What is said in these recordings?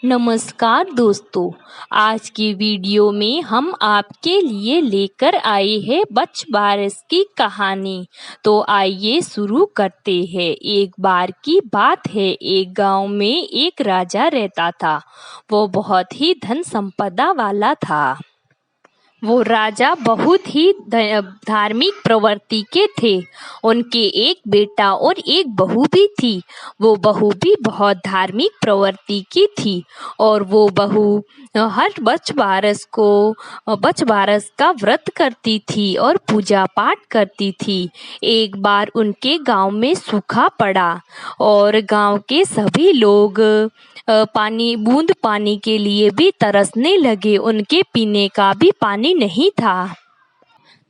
नमस्कार दोस्तों। आज की वीडियो में हम आपके लिए लेकर आए हैं बच बारस की कहानी। तो आइए शुरू करते हैं। एक बार की बात है, एक गांव में एक राजा रहता था। वो बहुत ही धन संपदा वाला था। वो राजा बहुत ही धार्मिक प्रवृत्ति के थे। उनके एक बेटा और एक बहू भी थी। वो बहू भी बहुत धार्मिक प्रवृत्ति की थी और वो बहू हर बच बारस का व्रत करती थी और पूजा पाठ करती थी। एक बार उनके गांव में सूखा पड़ा और गांव के सभी लोग बूंद पानी के लिए भी तरसने लगे। उनके पीने का भी पानी नहीं था।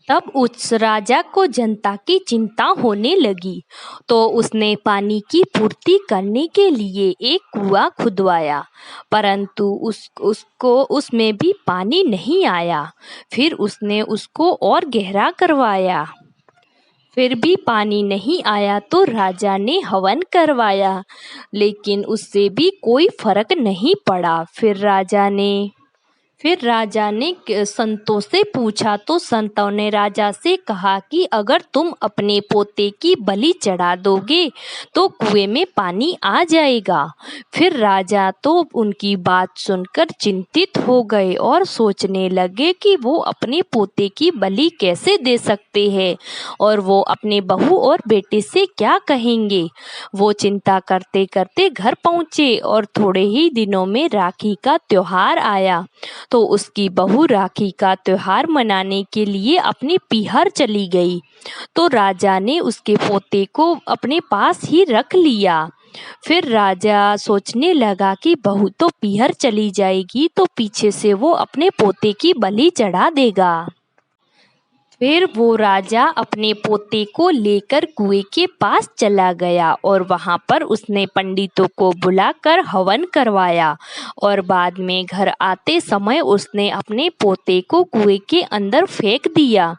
तब उस राजा को जनता की चिंता होने लगी, तो उसने पानी की पूर्ति करने के लिए एक कुआं खुदवाया, परंतु उसको उसमें भी पानी नहीं आया। फिर उसने उसको और गहरा करवाया, फिर भी पानी नहीं आया। तो राजा ने हवन करवाया, लेकिन उससे भी कोई फर्क नहीं पड़ा। फिर राजा ने संतों से पूछा, तो संतों ने राजा से कहा कि अगर तुम अपने पोते की बलि चढ़ा दोगे तो कुएं में पानी आ जाएगा। फिर राजा तो उनकी बात सुनकर चिंतित हो गए और सोचने लगे कि वो अपने पोते की बलि कैसे दे सकते हैं और वो अपने बहू और बेटे से क्या कहेंगे। वो चिंता करते करते घर पहुँचे और थोड़े ही दिनों में राखी का त्योहार आया। तो उसकी बहू राखी का त्योहार मनाने के लिए अपनी पीहर चली गई। तो राजा ने उसके पोते को अपने पास ही रख लिया। फिर राजा सोचने लगा कि बहू तो पीहर चली जाएगी तो पीछे से वो अपने पोते की बलि चढ़ा देगा। फिर वो राजा अपने पोते को लेकर कुएं के पास चला गया और वहां पर उसने पंडितों को बुलाकर हवन करवाया और बाद में घर आते समय उसने अपने पोते को कुएं के अंदर फेंक दिया,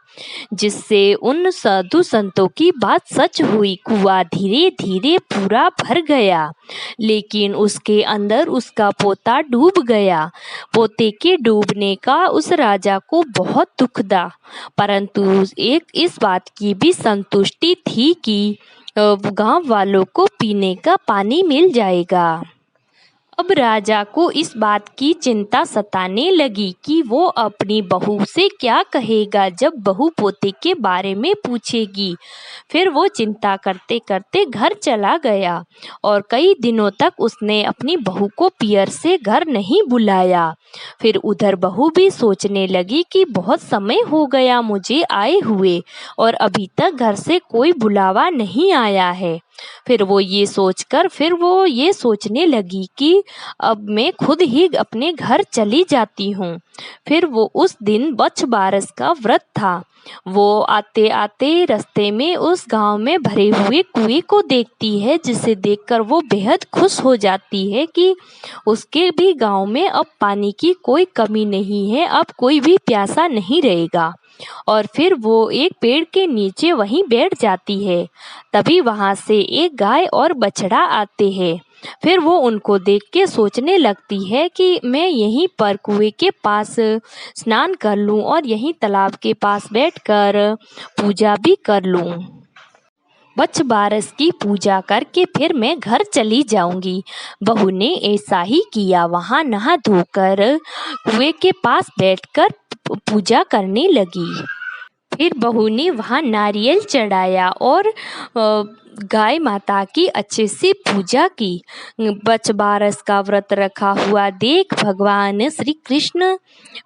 जिससे उन साधु संतों की बात सच हुई। कुआं धीरे धीरे पूरा भर गया, लेकिन उसके अंदर उसका पोता डूब गया। पोते के डूबने का उस राजा को बहुत दुख था, परंतु एक इस बात की भी संतुष्टि थी कि गांव वालों को पीने का पानी मिल जाएगा। अब राजा को इस बात की चिंता सताने लगी कि वो अपनी बहू से क्या कहेगा जब बहू पोते के बारे में पूछेगी। फिर वो चिंता करते करते घर चला गया और कई दिनों तक उसने अपनी बहू को पियर से घर नहीं बुलाया। फिर उधर बहू भी सोचने लगी कि बहुत समय हो गया मुझे आए हुए और अभी तक घर से कोई बुलावा नहीं आया है। फिर वो ये सोचने लगी कि अब मैं खुद ही अपने घर चली जाती हूँ। फिर वो उस दिन बच बारस का व्रत था। वो आते आते रास्ते में उस गांव में भरे हुए कुएं को देखती है, जिसे देखकर वो बेहद खुश हो जाती है कि उसके भी गांव में अब पानी की कोई कमी नहीं है, अब कोई भी प्यासा नहीं रहेगा। और फिर वो एक पेड़ के नीचे वहीं बैठ जाती है। तभी वहां से एक गाय और बछड़ा आते हैं। फिर वो उनको देख के सोचने लगती है कि मैं यहीं पर कुएं के पास स्नान कर लूं और यहीं तालाब के पास बैठकर पूजा भी कर लूं। बच बारस की पूजा करके फिर मैं घर चली जाऊंगी। बहू ने ऐसा ही किया। वहां नहा धोकर कुएं के पास बैठकर पूजा करने लगी। फिर बहू ने वहां नारियल चढ़ाया और गाय माता की अच्छे से पूजा की। बच बारस का व्रत रखा हुआ देख भगवान श्री कृष्ण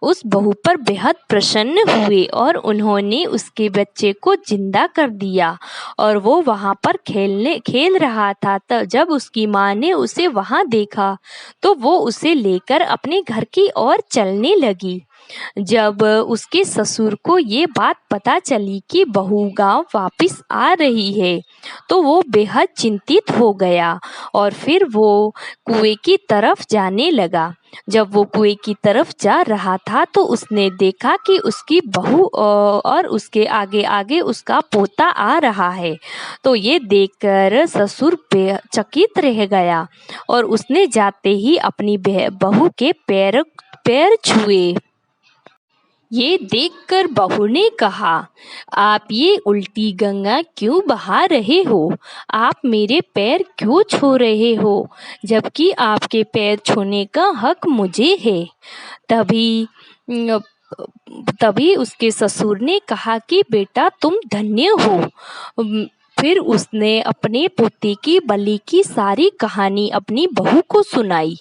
उस बहू पर बेहद प्रसन्न हुए और उन्होंने उसके बच्चे को जिंदा कर दिया और वो वहां पर खेल रहा था। तब जब उसकी माँ ने उसे वहां देखा तो वो उसे लेकर अपने घर की ओर चलने लगी। जब उसके ससुर को ये बात पता चली कि बहू गांव वापस आ रही है तो वो बेहद चिंतित हो गया और फिर वो कुएं की तरफ जाने लगा। जब वो कुएं की तरफ जा रहा था तो उसने देखा कि उसकी बहू और उसके आगे आगे उसका पोता आ रहा है। तो ये देखकर ससुर चकित रह गया और उसने जाते ही अपनी बहू के पैर छुए। ये देखकर बहू ने कहा, आप ये उल्टी गंगा क्यों बहा रहे हो? आप मेरे पैर क्यों छू रहे हो, जबकि आपके पैर छूने का हक मुझे है। तभी उसके ससुर ने कहा कि बेटा तुम धन्य हो। फिर उसने अपने पोते की बलि की सारी कहानी अपनी बहू को सुनाई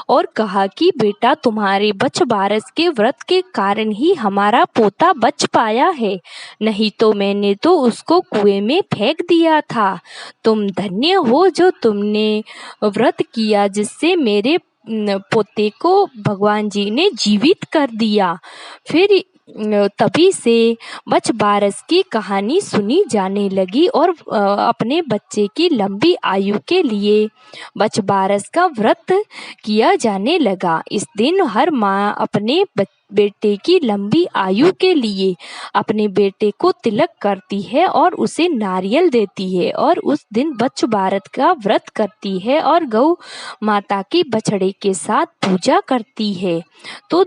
और कहा कि बेटा तुम्हारे बच बारस के व्रत के कारण ही हमारा पोता बच पाया है, नहीं तो मैंने तो उसको कुएं में फेंक दिया था। तुम धन्य हो जो तुमने व्रत किया जिससे मेरे पोते को भगवान जी ने जीवित कर दिया। फिर तभी से बच बारस की कहानी सुनी जाने लगी और अपने बच्चे की लंबी आयु के लिए बच बारस का व्रत किया जाने लगा। इस दिन हर माँ अपने बेटे की लंबी आयु के लिए अपने बेटे को तिलक करती है और उसे नारियल देती है और उस दिन बच बारस का व्रत करती है और गौ माता की बछड़े के साथ पूजा करती है। तो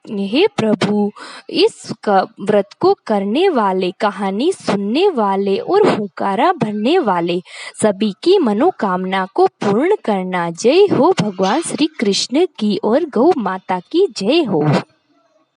हे प्रभु, इस व्रत को करने वाले, कहानी सुनने वाले और हुंकारा भरने वाले सभी की मनोकामना को पूर्ण करना। जय हो भगवान श्री कृष्ण की और गौ माता की जय हो।